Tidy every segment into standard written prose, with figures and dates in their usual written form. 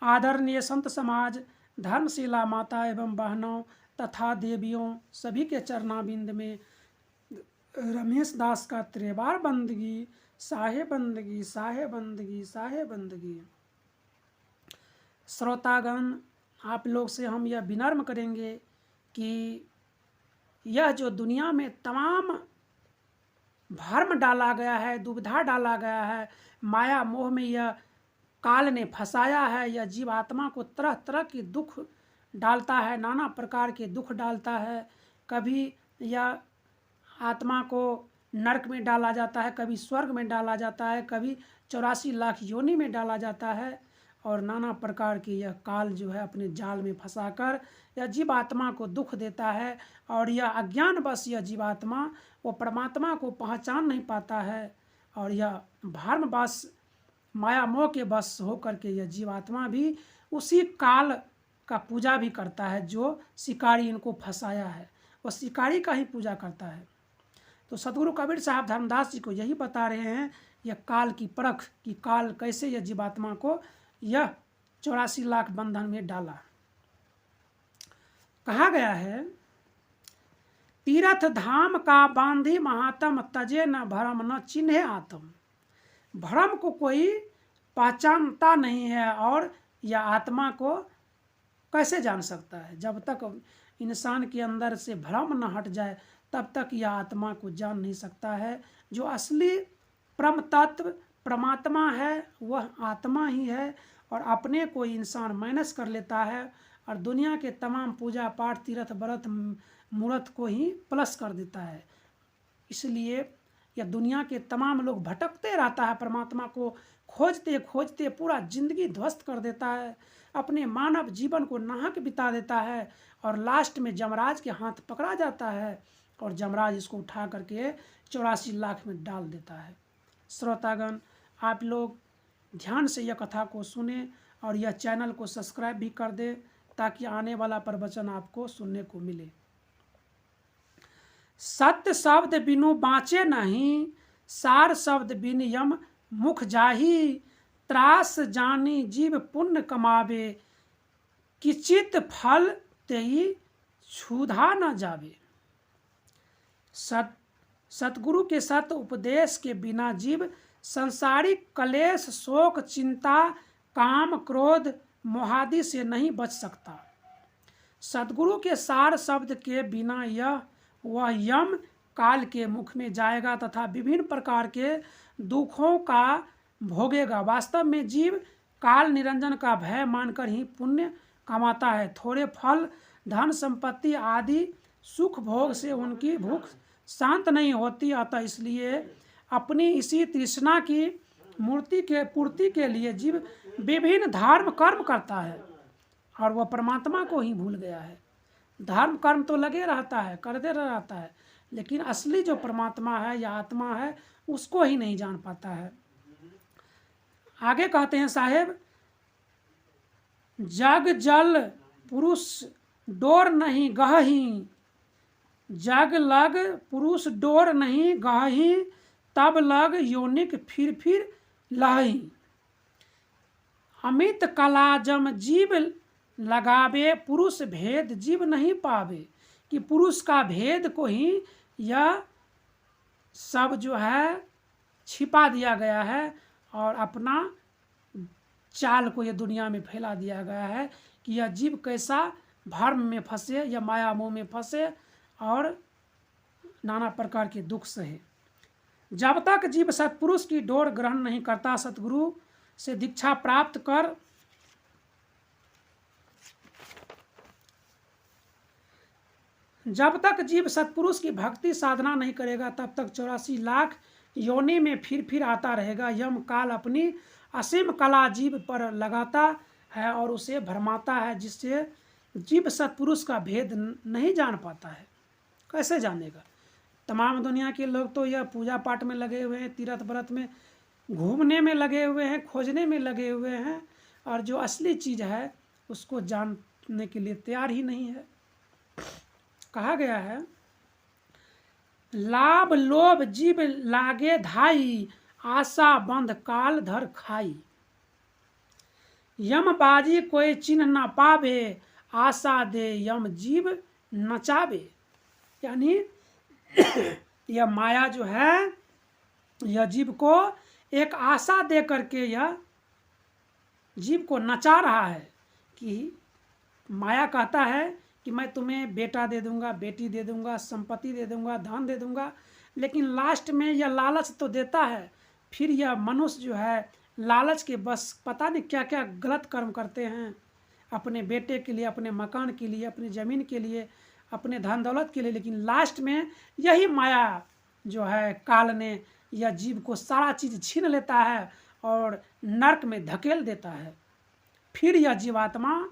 आदरणीय संत समाज, धर्मशिला माता एवं बहनों तथा देवियों सभी के चरणाबिंद में रमेश दास का त्रिवार बंदगी, साहे बंदगी, साहे बंदगी, साहे बंदगी। श्रोतागण, आप लोग से हम यह विनम्र करेंगे कि यह जो दुनिया में तमाम भ्रम डाला गया है, दुविधा डाला गया है, माया मोह में यह काल ने फंसाया है, यह जीव आत्मा को तरह तरह की दुख डालता है, नाना प्रकार के दुख डालता है। कभी यह आत्मा को नरक में डाला जाता है, कभी स्वर्ग में डाला जाता है, कभी 84 लाख योनि में डाला जाता है, और नाना प्रकार की यह काल जो है अपने जाल में फंसाकर यह जीवात्मा को दुख देता है। और यह अज्ञानवश यह जीवात्मा वो परमात्मा को पहचान नहीं पाता है, और यह भ्रमवश माया मोह के वश होकर के यह जीवात्मा भी उसी काल का पूजा भी करता है। जो शिकारी इनको फंसाया है वो शिकारी का ही पूजा करता है। तो सतगुरु कबीर साहब धर्मदास जी को यही बता रहे हैं, यह काल की परख कि काल कैसे यह जीवात्मा को यह 84 लाख बंधन में डाला। कहा गया है, तीर्थ धाम का बांधी महात्म, तजे न भरम न चिन्हे आत्म। भ्रम को कोई पहचानता नहीं है, और यह आत्मा को कैसे जान सकता है? जब तक इंसान के अंदर से भ्रम न हट जाए तब तक यह आत्मा को जान नहीं सकता है। जो असली परम तत्व परमात्मा है वह आत्मा ही है, और अपने को इंसान माइनस कर लेता है, और दुनिया के तमाम पूजा पाठ तीर्थ व्रत मूर्त को ही प्लस कर देता है। इसलिए यह दुनिया के तमाम लोग भटकते रहता है, परमात्मा को खोजते खोजते पूरा जिंदगी ध्वस्त कर देता है, अपने मानव जीवन को नाहक बिता देता है, और लास्ट में जमराज के हाथ पकड़ा जाता है, और जमराज इसको उठा करके 84 लाख में डाल देता है। श्रोतागण, आप लोग ध्यान से यह कथा को सुने और यह चैनल को सब्सक्राइब भी कर दें, ताकि आने वाला प्रवचन आपको सुनने को मिले। सत्य शब्द बिनु बाँचे नहीं, सार शब्द बिन यम मुख जाही। त्रास जानी जीव पुण्य कमावे, किचित फल तेई क्षुधा न जावे। सतगुरु के सत्य उपदेश के बिना जीव संसारिक कलेश, शोक, चिंता, काम, क्रोध, मोहादि से नहीं बच सकता। सतगुरु के सार शब्द के बिना वह यम काल के मुख में जाएगा तथा विभिन्न प्रकार के दुखों का भोगेगा। वास्तव में जीव काल निरंजन का भय मानकर ही पुण्य कमाता है। थोड़े फल, धन, संपत्ति आदि सुख भोग से उनकी भूख शांत नहीं होती, अतः इसलिए अपनी इसी तृष्णा की मूर्ति के पूर्ति के लिए जीव विभिन्न धर्म कर्म करता है, और वह परमात्मा को ही भूल गया है। धर्म कर्म तो लगे रहता है, करते रहता है, लेकिन असली जो परमात्मा है या आत्मा है उसको ही नहीं जान पाता है। आगे कहते हैं साहेब, जग जल पुरुष डोर नहीं गहही, जग लग पुरुष डोर नहीं गहही, तब लग योनिक फिर लहही। अमित कला जम जीव लगावे, पुरुष भेद जीव नहीं पावे। कि पुरुष का भेद को ही यह सब जो है छिपा दिया गया है, और अपना चाल को यह दुनिया में फैला दिया गया है कि यह जीव कैसा भ्रम में फंसे या माया मोह में फंसे और नाना प्रकार के दुख सहे। जब तक जीव सत्पुरुष की डोर ग्रहण नहीं करता, सतगुरु से दीक्षा प्राप्त कर जब तक जीव सत्पुरुष की भक्ति साधना नहीं करेगा तब तक 84 लाख योनि में फिर आता रहेगा। यम काल अपनी असीम कला जीव पर लगाता है और उसे भरमाता है, जिससे जीव सत्पुरुष का भेद नहीं जान पाता है। कैसे जानेगा? तमाम दुनिया के लोग तो यह पूजा पाठ में लगे हुए हैं, तीर्थ व्रत में घूमने में लगे हुए हैं, खोजने में लगे हुए हैं, और जो असली चीज़ है उसको जानने के लिए तैयार ही नहीं है। कहा गया है, लाभ लोभ जीव लागे धाई, आशा बंध काल धर खाई। यम बाजी कोई चिन्ह न पावे, आशा दे यम जीव नचावे। यानी यह माया जो है यह जीव को एक आशा दे करके यह जीव को नचा रहा है कि माया कहता है कि मैं तुम्हें बेटा दे दूंगा, बेटी दे दूंगा, संपत्ति दे दूंगा, धन दे दूंगा, लेकिन लास्ट में यह लालच तो देता है। फिर यह मनुष्य जो है लालच के बस पता नहीं क्या क्या गलत कर्म करते हैं, अपने बेटे के लिए, अपने मकान के लिए, अपनी ज़मीन के लिए, अपने धन दौलत के लिए, लेकिन लास्ट में यही माया जो है काल ने यह जीव को सारा चीज़ छीन लेता है और नरक में धकेल देता है। फिर यह जीवात्मा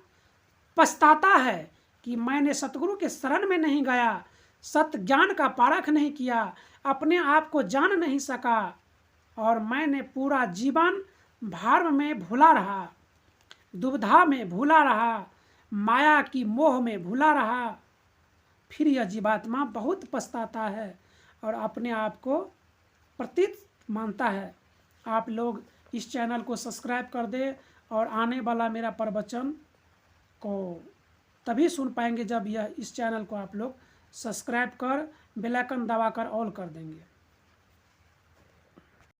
पछताता है कि मैंने सतगुरु के शरण में नहीं गया, सत्य ज्ञान का पारख नहीं किया, अपने आप को जान नहीं सका और मैंने पूरा जीवन भर्म में भूला रहा, दुविधा में भूला रहा, माया की मोह में भूला रहा। फिर यह जीवात्मा बहुत पछताता है और अपने आप को प्रतीत मानता है। आप लोग इस चैनल को सब्सक्राइब कर दें और आने वाला मेरा प्रवचन को तभी सुन पाएंगे जब यह इस चैनल को आप लोग सब्सक्राइब कर बेल आइकन दबाकर ऑल कर देंगे।